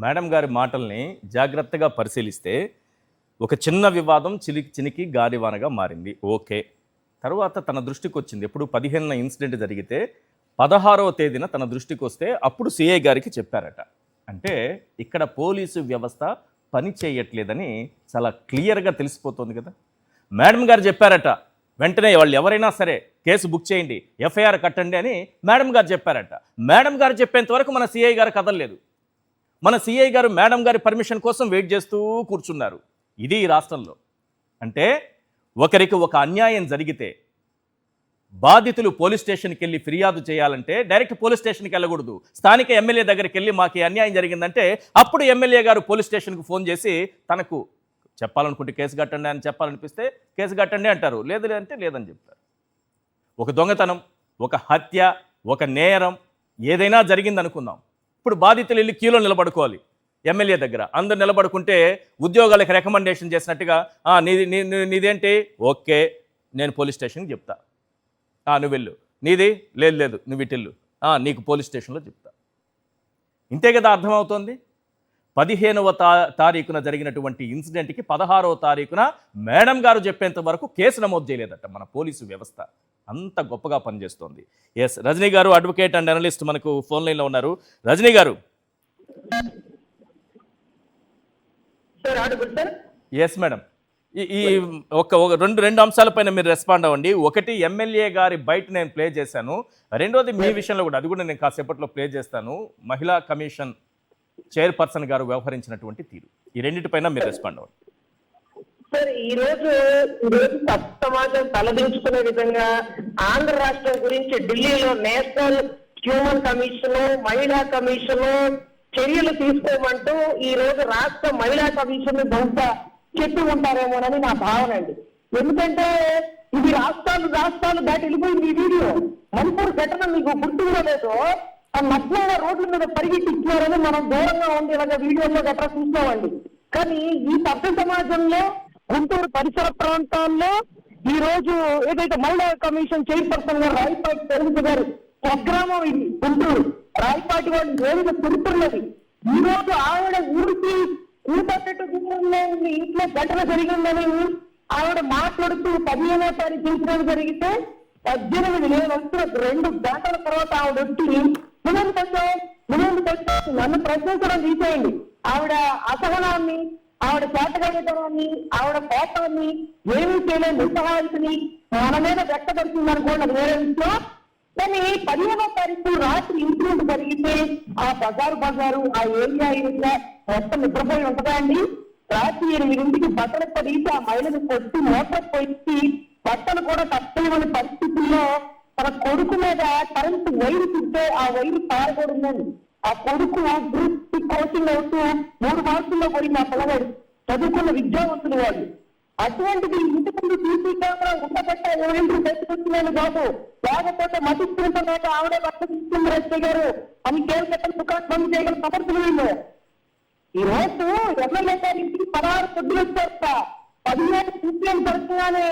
Madam గారి మాటల్ని జాగ్రత్తగా పరిశీలిస్తే ఒక చిన్న వివాదం చినికి గాలివానగా మారింది. ఓకే. తర్వాత తన దృష్టికి వచ్చింది. ఎప్పుడు 15న ఇన్సిడెంట్ జరిగితే 16వ తేదీన తన దృష్టికి వస్తే అప్పుడు సిఐ గారికి చెప్పారట. అంటే ఇక్కడ పోలీసు వ్యవస్థ పని చేయట్లేదని చాలా క్లియర్గా తెలిసిపోతుంది కదా. మేడం గారు చెప్పారట, వెంటనే వాళ్ళు ఎవరైనా సరే కేసు బుక్ చేయండి, ఎఫ్ఐఆర్ కట్టండి అని మేడం గారు చెప్పారట. మేడం గారు చెప్పేంత వరకు మన సిఐ గారు కదలలేదు. మన సిఐ గారు మేడం గారి పర్మిషన్ కోసం వెయిట్ చేస్తూ కూర్చున్నారు. ఇది ఈ రాష్ట్రంలో. అంటే ఒకరికి ఒక అన్యాయం జరిగితే బాధితులు పోలీస్ స్టేషన్కి వెళ్ళి ఫిర్యాదు చేయాలంటే డైరెక్ట్ పోలీస్ స్టేషన్కి వెళ్ళకూడదు. స్థానిక ఎమ్మెల్యే దగ్గరికి వెళ్ళి మాకు అన్యాయం జరిగిందంటే అప్పుడు ఎమ్మెల్యే గారు పోలీస్ స్టేషన్కి ఫోన్ చేసి తనకు చెప్పాలనుకుంటే కేసు కట్టండి అని చెప్పాలనిపిస్తే కేసు కట్టండి అంటారు, లేదు అంటే లేదని చెప్తారు. ఒక దొంగతనం, ఒక హత్య, ఒక నేరం ఏదైనా జరిగింది అనుకుందాం. ఇప్పుడు బాధితులు వెళ్ళి క్యూలో నిలబడుకోవాలి ఎమ్మెల్యే దగ్గర. అందరు నిలబడుకుంటే ఉద్యోగాలకు రికమెండేషన్ చేసినట్టుగా నీదేంటి, ఓకే నేను పోలీస్ స్టేషన్కి చెప్తా, నువ్వు వెళ్ళు, నీది లేదు నువ్వు ఇటెళ్ళు, నీకు పోలీస్ స్టేషన్లో చెప్తా. ఇంతే కదా అర్థమవుతోంది. 15వ తారీఖున జరిగినటువంటి ఇన్సిడెంట్కి 16వ తారీఖున మేడం గారు చెప్పేంత వరకు కేసు నమోదు చేయలేదట మన పోలీసు వ్యవస్థ. అంత గొప్పగా పనిచేస్తోంది. ఎస్, రజనీ గారు అడ్వకేట్ అండ్ అనలిస్ట్ మనకు ఫోన్ లైన్లో ఉన్నారు. రజనీ గారు. ఎస్ మేడం, ఈ రెండు అంశాలపైన మీరు రెస్పాండ్ అవ్వండి. ఒకటి, ఎమ్మెల్యే గారి బయట నేను ప్లే చేశాను. రెండోది మీ విషయంలో కూడా, అది కూడా నేను కాసేపట్లో ప్లే చేస్తాను. మహిళా కమిషన్ చైర్పర్సన్ గారు వ్యవహరించినటువంటి తీరు, ఈ రెండింటిపైన మీరు రెస్పాండ్ అవ్వండి. సార్, ఈ రోజు సమాజం తలదించుకునే విధంగా ఆంధ్ర రాష్ట్రం గురించి ఢిల్లీలో నేషనల్ హ్యూమన్ కమిషన్, మహిళా కమిషన్ చర్యలు తీసుకోమంటూ ఈ రోజు రాష్ట్ర మహిళా కమిషన్ బహుశా చెప్పి ఉంటారేమోనని నా భావన అండి. ఎందుకంటే ఇది రాష్ట్రాలు దాటి వెళ్ళిపోయింది. ఈ వీడియో మణిపూర్ ఘటన మీకు గుర్తుగా లేదు, ఆ మధ్యంగా రోడ్ల మీద పరిగెట్టించారని మనం దూరంగా ఉండి ఇలాగ వీడియోలో గట్రా చూస్తామండి. కానీ ఈ సభ్య సమాజంలో గుంటూరు పరిసర ప్రాంతాల్లో ఈ రోజు ఏదైతే మహిళా కమిషన్ చైర్పర్సన్ గారు రాయపాటి తెలుగు గారు స్వగ్రామం ఇది గుంటూరు, రాయపాటి వాళ్ళు ఏదైతే తిరుగుతున్నది. ఈ రోజు ఆవిడ ఊరికి ఊటట్టు దూరంలో ఉంది, ఇంట్లో ఘటన జరిగిందని ఆవిడ మాట్లాడుతూ 15వ తారీఖు ఇన్సిడెంట్ జరిగితే 18 నేను వస్తున్న 2 గంటల తర్వాత ఆవిడ వచ్చి నన్ను ప్రశ్నించడం తీసేయండి. ఆవిడ అసహనాన్ని, ఆవిడ చేతగడటాన్ని, ఆవిడ కోపాన్ని, ఏమీ చేయలేని నిస్సహాయతని మన మీద వ్యక్తపరిచిందనుకోండి, అది వేరే విషయం. కానీ 15వ తారీఖు రాత్రి ఇన్సిడెంట్ జరిగితే ఆ బజారు ఆ ఏరియా మొత్తం నిద్రపోయి ఉంటుందా అండి? రాత్రి 8ంటికి బట్టలు పడితే ఆ మహిళను కొట్టి మోటార్ పోయి బట్టలు కూడా తప్పని పరిస్థితుల్లో తన కొడుకు మీద కరెంటు వైరు తింటే ఆ వైరు పారకూడదని ఆ కొడుకు గ్రూప్ కోచింగ్ అవుతూ 3 మార్కుల్లో పోయింది. ఆ పిల్లవాడు చదువుకున్న విద్యావంతులు వాళ్ళు. అటువంటిది ఇంటి ముందు సీసీ కెమెరా ఉండబట్ట ఎవరింటి తెచ్చుకొచ్చినాను బాబు, లేకపోతే మతిస్తుంటే ఆవిడే భర్త తీసుకుంది రెడ్డి గారు అని కేవలం దుకాణం బంద్ చేయగల సమర్థులు వీళ్ళు. ఈ రోజు ఎమ్మెల్యే గారి ఇంటికి 16 పొద్దులు వచ్చేస్తా 17 సీపీఎం జరుగుతున్నానే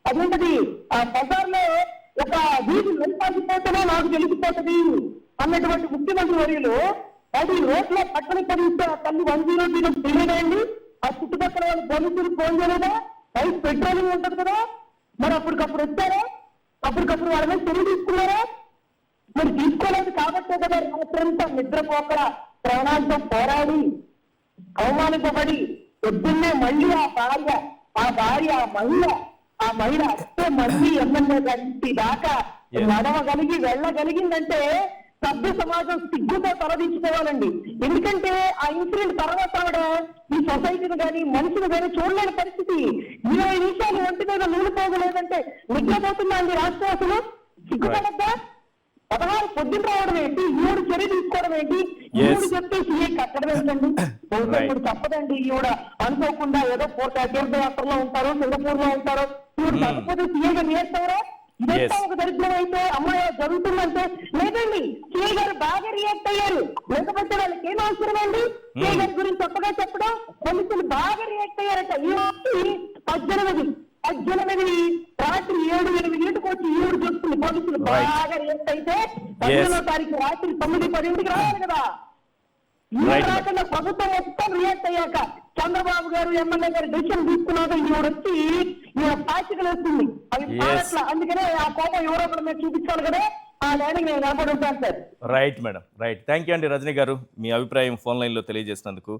అదేంటది ఆ బజార్లో ఒక వీధి వెళ్ళిపోతేనే నాకు తెలిసిపోతుంది అన్నటువంటి ముఖ్యమంత్రి వర్యులు అది రోడ్లో పక్కన కలిగితే ఆ తల్లి 100 తెలియదండి. ఆ చుట్టుపక్కల వాళ్ళు పోలీసులు ఫోన్ చేయలేదా? బైక్ పెట్రోలింగ్ ఉంటుంది కదా, మరి అప్పటికప్పుడు వచ్చారా? అప్పటికప్పుడు వాళ్ళ మీద చర్య తీసుకున్నారా? మరి తీసుకోలేదు కాబట్టే కదా రాత్రంతా నిద్రపోక ప్రాణాలతో పోరాడి అవమానించబడి పొద్దున్నే మళ్ళీ ఆ భార్య ఆ మహిళ అస్తే మళ్ళీ ఎమ్మెల్యే గారి దాకా నడవగలిగి వెళ్ళగలిగిందంటే సభ్య సమాజం సిగ్గుతో తలదించుకోవాలండి. ఎందుకంటే ఆ ఇన్సిడెంట్ తర్వాత ఆవిడ ఈ సొసైటీని కానీ మనిషిని కానీ చూడలేని పరిస్థితి. 20 నిమిషాలు ఒంటి మీద నూనెపోగలేదంటే నిద్రపోతుందా అండి రాష్ట్రం? అసలు సిగ్గుపడద్దా? 16 పొద్దున రావడం ఏంటి, 3 చర్య తీసుకోవడం ఏంటి, 3 చెప్తే సీఏ కట్టడం ఏంటండి? ఇప్పుడు తప్పదండి. ఈవిడ అనుకోకుండా ఏదో తీర్థయాత్రలో ఉంటారో సింగపూర్ లో ఉంటారో ఈవిడ తప్పకపోతే సీఏగా నేర్తారా? ఇదంతా ఒక దరిద్రం అయితే అమ్మాయి జరుగుతుందంటే లేదండి. సీఏ గారు బాగా రియాక్ట్ అయ్యారు, లేకపోతే వాళ్ళకి ఏం అవసరం అండి సీఏ గారి గురించి చెప్పడం? పోలీసులు బాగా రియాక్ట్ అయ్యారట. ఈ రోజు 18 రాత్రి 7-8 వచ్చి ఈవిడ చూస్తుంది. పోలీసులు బాగా రియాక్ట్ అయితే 15వ తారీఖు రాత్రి 9-10ంటికి రావాలి కదా. Right, madam. రాకుండా ప్రభుత్వం మొత్తం రియాక్ట్ అయ్యాక చంద్రబాబు గారు ఎమ్మెల్యే గారు డెసిషన్ తీసుకున్నాక ఈవిడ వచ్చి ఈయన పాచికలు వేస్తుంది అవి Yes. పాడట్ల. అందుకనే ఆ కోపం ఎవరో ఒకరి మీద చూపించాలి కదా, ఆ ల్యాండింగ్ నేను నిలబడి ఉంటాను sir. Right madam, right. Thank you అండి రజనీ గారు, మీ అభిప్రాయం ఫోన్ లైన్లో తెలియజేసినందుకు.